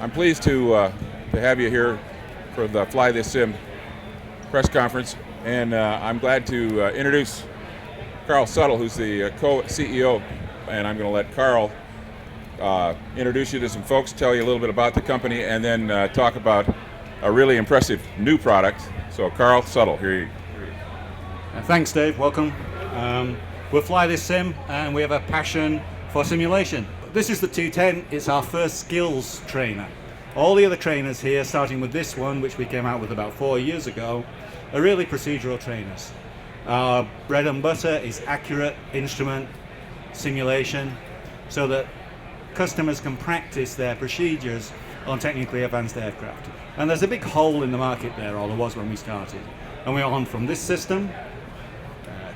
I'm pleased to have you here for the Fly This Sim press conference, and I'm glad to introduce Carl Suttle, who's the co-CEO, and I'm going to let Carl introduce you to some folks, tell you a little bit about the company, and then talk about a really impressive new product. So Carl Suttle, here you go. Thanks, Dave. Welcome. We'll Fly This Sim, and we have a passion for simulation. This is the 210. It's our first skills trainer. All the other trainers here, starting with this one, which we came out with about 4 years ago, are really procedural trainers. Our bread and butter is accurate instrument simulation so that customers can practice their procedures on technically advanced aircraft. And there's a big hole in the market there, or there was when we started. And we went on from this system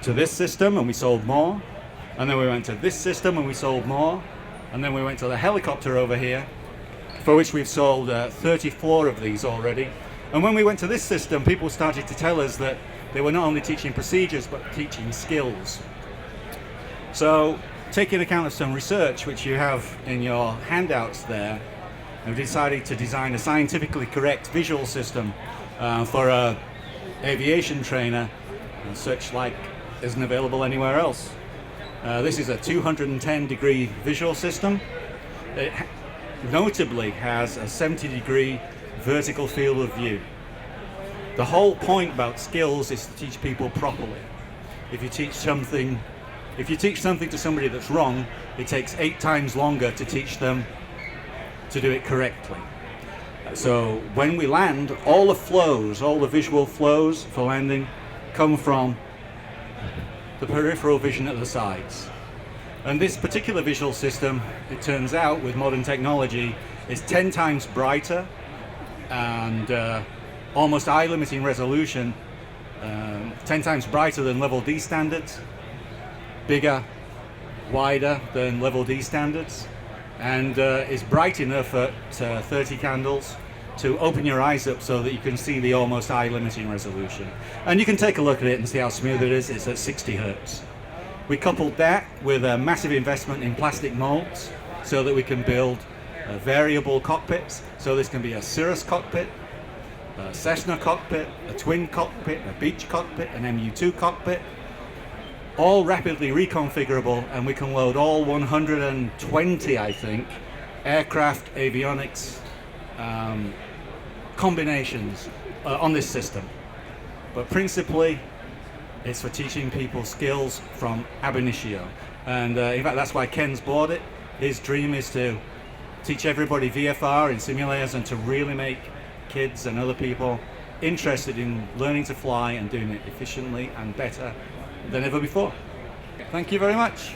to this system, and we sold more. And then we went to this system, and we sold more. And then we went to the helicopter over here, for which we've sold 34 of these already. And when we went to this system, people started to tell us that they were not only teaching procedures, but teaching skills. So, taking account of some research, which you have in your handouts there, we've decided to design a scientifically correct visual system for an aviation trainer, such like isn't available anywhere else. This is a 210-degree visual system. It notably has a 70-degree vertical field of view. The whole point about skills is to teach people properly. If you teach something to somebody that's wrong, it takes 8 times longer to teach them to do it correctly. So when we land, all the visual flows for landing come from the peripheral vision at the sides. And this particular visual system, it turns out, with modern technology, is 10 times brighter and almost eye-limiting resolution, 10 times brighter than level D standards, bigger, wider than level D standards, and is bright enough at 30 candles to open your eyes up so that you can see the almost eye-limiting resolution. And you can take a look at it and see how smooth it is. It's at 60 hertz. We coupled that with a massive investment in plastic molds so that we can build variable cockpits. So this can be a Cirrus cockpit, a Cessna cockpit, a twin cockpit, a Beech cockpit, an MU2 cockpit, all rapidly reconfigurable, and we can load all 120, I think, aircraft avionics combinations on this system. But principally, it's for teaching people skills from ab initio. And in fact, that's why Ken's bought it. His dream is to teach everybody VFR in simulators and to really make kids and other people interested in learning to fly and doing it efficiently and better than ever before. Thank you very much.